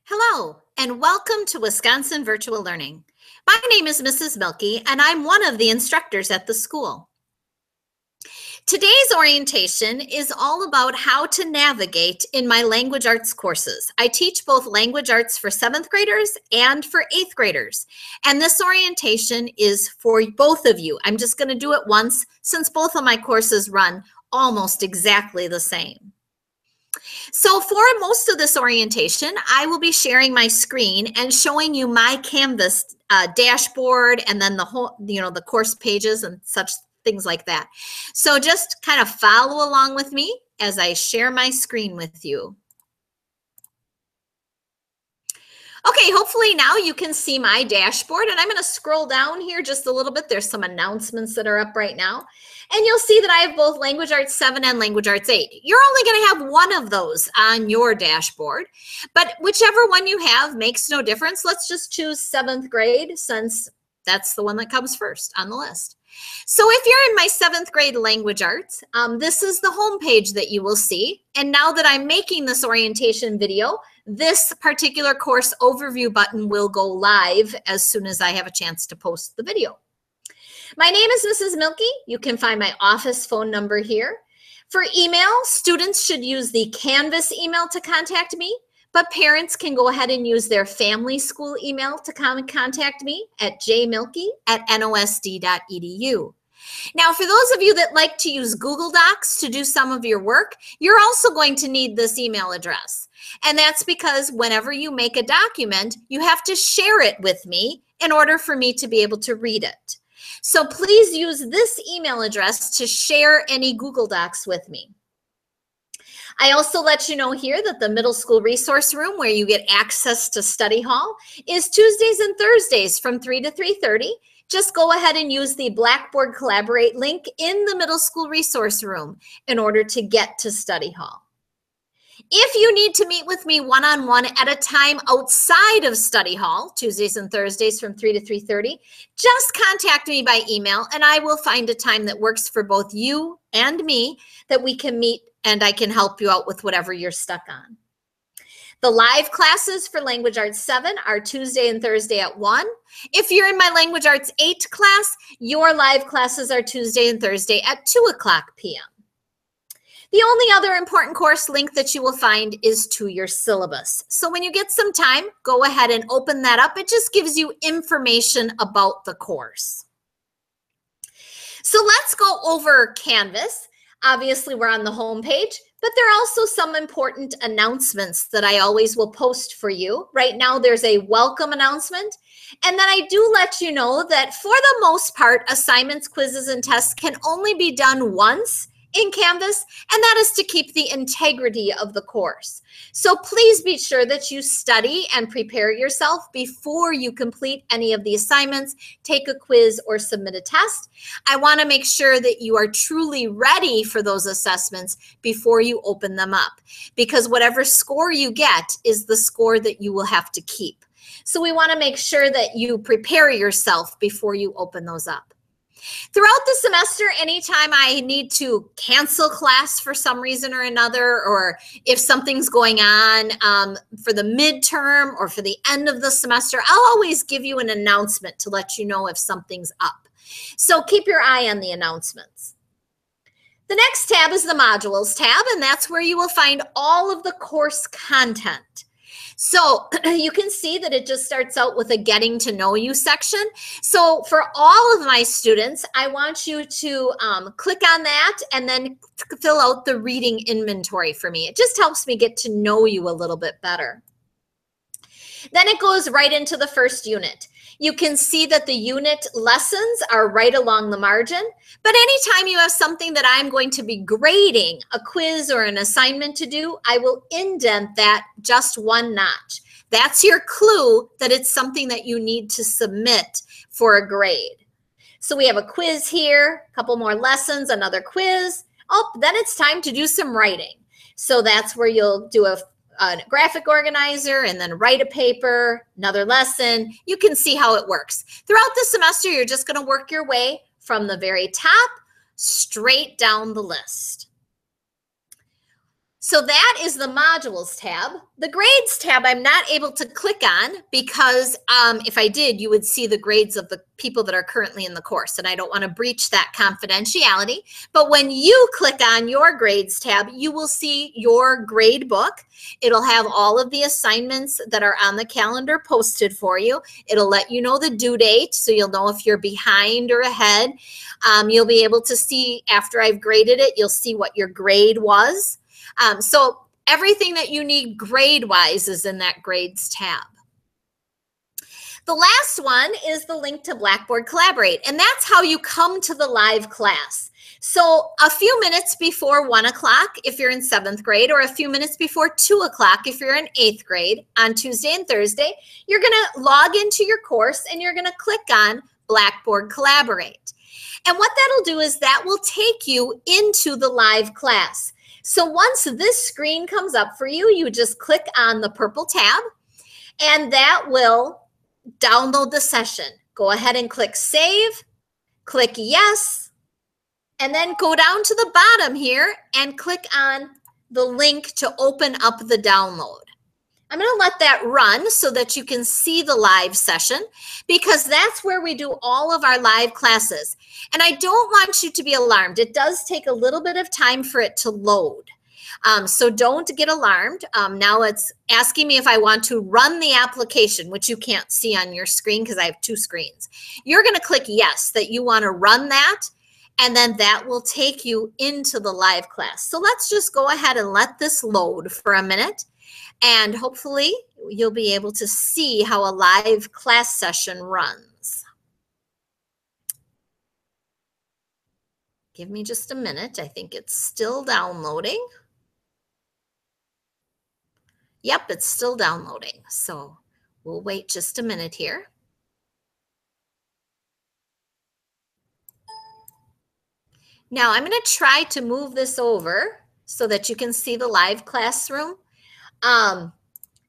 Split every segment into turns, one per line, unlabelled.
Hello, and welcome to Wisconsin Virtual Learning. My name is Mrs. Mielke, and I'm one of the instructors at the school. Today's orientation is all about how to navigate in my language arts courses. I teach both language arts for 7th graders and for 8th graders. And this orientation is for both of you. I'm just going to do it once since both of my courses run almost exactly the same. So for most of this orientation, I will be sharing my screen and showing you my Canvas dashboard and then the whole, the course pages and such things like that. So just kind of follow along with me as I share my screen with you. Okay, hopefully now you can see my dashboard, and I'm going to scroll down here just a little bit. There's some announcements that are up right now. And you'll see that I have both Language Arts 7 and Language Arts 8. You're only going to have one of those on your dashboard, but whichever one you have makes no difference. Let's just choose 7th grade since that's the one that comes first on the list. So if you're in my 7th grade language arts, this is the home page that you will see. And now that I'm making this orientation video, this particular course overview button will go live as soon as I have a chance to post the video. My name is Mrs. Mielke. You can find my office phone number here. For email, students should use the Canvas email to contact me, but parents can go ahead and use their family school email to contact me at jmilke@nosd.edu. Now, for those of you that like to use Google Docs to do some of your work, you're also going to need this email address. And that's because whenever you make a document, you have to share it with me in order for me to be able to read it. So please use this email address to share any Google Docs with me. I also let you know here that the middle school resource room, where you get access to study hall, is Tuesdays and Thursdays from 3 to 3:30. Just go ahead and use the Blackboard Collaborate link in the middle school resource room in order to get to study hall. If you need to meet with me one-on-one at a time outside of study hall, Tuesdays and Thursdays from 3 to 3:30, just contact me by email and I will find a time that works for both you and me that we can meet, and I can help you out with whatever you're stuck on. The live classes for Language Arts 7 are Tuesday and Thursday at 1. If you're in my Language Arts 8 class, your live classes are Tuesday and Thursday at 2:00 p.m. The only other important course link that you will find is to your syllabus. So when you get some time, go ahead and open that up. It just gives you information about the course. So let's go over Canvas. Obviously, we're on the home page, but there are also some important announcements that I always will post for you. Right now, there's a welcome announcement. And then I do let you know that for the most part, assignments, quizzes, and tests can only be done once in Canvas, and that is to keep the integrity of the course. So please be sure that you study and prepare yourself before you complete any of the assignments, take a quiz, or submit a test. I want to make sure that you are truly ready for those assessments before you open them up, because whatever score you get is the score that you will have to keep. So we want to make sure that you prepare yourself before you open those up. Throughout the semester, anytime I need to cancel class for some reason or another, or if something's going on for the midterm or for the end of the semester, I'll always give you an announcement to let you know if something's up. So keep your eye on the announcements. The next tab is the Modules tab, and that's where you will find all of the course content. So you can see that it just starts out with a getting to know you section. So for all of my students, I want you to click on that and then fill out the reading inventory for me. It just helps me get to know you a little bit better. Then it goes right into the first unit. You can see that the unit lessons are right along the margin, but anytime you have something that I'm going to be grading, a quiz or an assignment to do, I will indent that just one notch. That's your clue that it's something that you need to submit for a grade. So we have a quiz here, a couple more lessons, another quiz. Oh, then it's time to do some writing. So that's where you'll do a graphic organizer and then write a paper, another lesson. You can see how it works. Throughout the semester, you're just going to work your way from the very top straight down the list. So that is the modules tab. The grades tab I'm not able to click on because if I did, you would see the grades of the people that are currently in the course, and I don't want to breach that confidentiality. But when you click on your grades tab, you will see your grade book. It'll have all of the assignments that are on the calendar posted for you. It'll let you know the due date, so you'll know if you're behind or ahead. You'll be able to see after I've graded it, you'll see what your grade was. So everything that you need grade-wise is in that grades tab. The last one is the link to Blackboard Collaborate, and that's how you come to the live class. So a few minutes before 1 o'clock if you're in 7th grade, or a few minutes before 2 o'clock if you're in 8th grade on Tuesday and Thursday, you're going to log into your course and you're going to click on Blackboard Collaborate. And what that'll do is that will take you into the live class. So once this screen comes up for you, you just click on the purple tab and that will download the session. Go ahead and click save, click yes, and then go down to the bottom here and click on the link to open up the download. I'm going to let that run so that you can see the live session, because that's where we do all of our live classes. And I don't want you to be alarmed. It does take a little bit of time for it to load. So don't get alarmed. Now it's asking me if I want to run the application, which you can't see on your screen because I have 2 screens. You're going to click yes, that you want to run that, and then that will take you into the live class. So let's just go ahead and let this load for a minute. And hopefully you'll be able to see how a live class session runs. Give me just a minute. I think it's still downloading. Yep, it's still downloading. So we'll wait just a minute here. Now I'm going to try to move this over so that you can see the live classroom.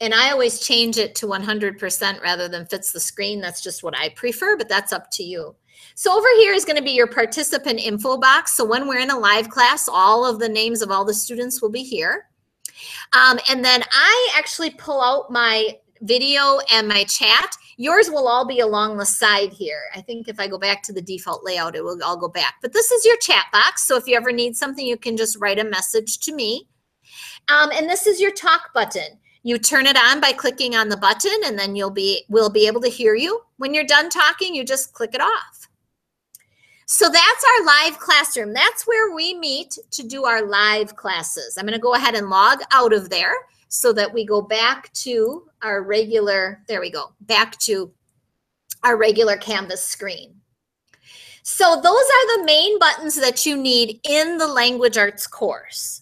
And I always change it to 100% rather than fits the screen. That's just what I prefer, but that's up to you. So over here is going to be your participant info box. So when we're in a live class, all of the names of all the students will be here. And then I actually pull out my video and my chat. Yours will all be along the side here. I think if I go back to the default layout, it will all go back. But this is your chat box. So if you ever need something, you can just write a message to me. And this is your talk button. You turn it on by clicking on the button, and then we'll be able to hear you. When you're done talking, you just click it off. So that's our live classroom. That's where we meet to do our live classes. I'm going to go ahead and log out of there so that we go back to our regular, there we go, back to our regular Canvas screen. So those are the main buttons that you need in the language arts course.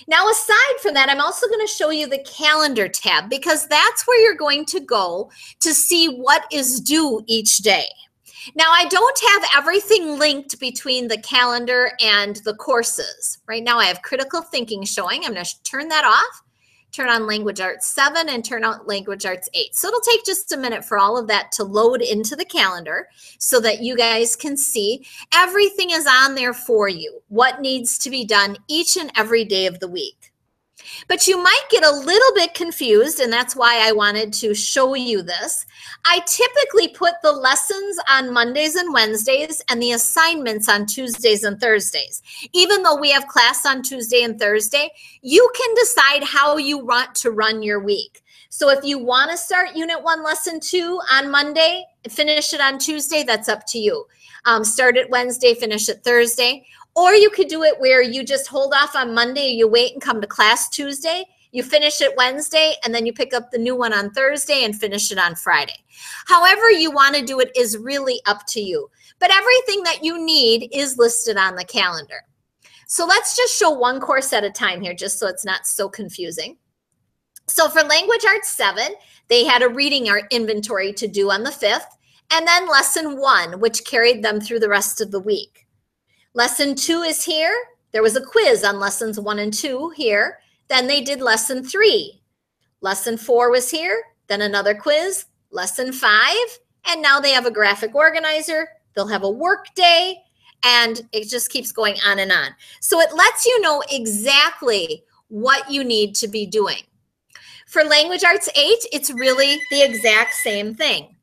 Now, aside from that, I'm also going to show you the calendar tab, because that's where you're going to go to see what is due each day. Now, I don't have everything linked between the calendar and the courses. Right now, I have critical thinking showing. I'm going to turn that off, turn on Language Arts 7, and turn on Language Arts 8. So it'll take just a minute for all of that to load into the calendar so that you guys can see everything is on there for you, what needs to be done each and every day of the week. But you might get a little bit confused, and that's why I wanted to show you this. I typically put the lessons on Mondays and Wednesdays and the assignments on Tuesdays and Thursdays. Even though we have class on Tuesday and Thursday, you can decide how you want to run your week. So if you want to start Unit 1, Lesson 2 on Monday, finish it on Tuesday, that's up to you. Start it Wednesday, finish it Thursday. Or you could do it where you just hold off on Monday, you wait and come to class Tuesday, you finish it Wednesday, and then you pick up the new one on Thursday and finish it on Friday. However you want to do it is really up to you. But everything that you need is listed on the calendar. So let's just show one course at a time here, just so it's not so confusing. So for Language Arts 7, they had a reading art inventory to do on the 5th, and then Lesson 1, which carried them through the rest of the week. Lesson 2 is here. There was a quiz on lessons 1 and 2 here. Then they did lesson 3. Lesson 4 was here, then another quiz, lesson 5, and now they have a graphic organizer. They'll have a work day, and it just keeps going on and on. So it lets you know exactly what you need to be doing. For Language Arts 8, it's really the exact same thing.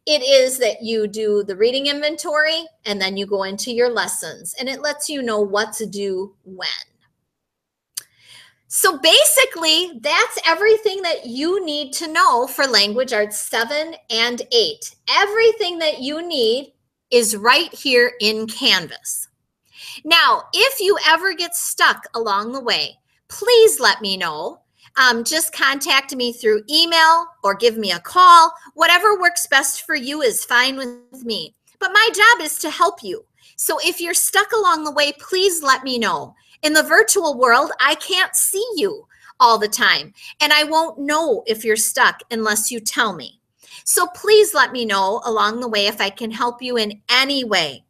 It is that you do the reading inventory and then you go into your lessons, and it lets you know what to do when. So basically, that's everything that you need to know for Language Arts 7 and 8. Everything that you need is right here in Canvas. Now, if you ever get stuck along the way, please let me know. Just contact me through email or give me a call. Whatever works best for you is fine with me. But my job is to help you. So if you're stuck along the way, please let me know. In the virtual world, I can't see you all the time, and I won't know if you're stuck unless you tell me. So please let me know along the way if I can help you in any way.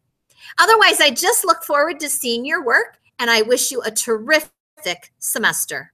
Otherwise, I just look forward to seeing your work, and I wish you a terrific semester.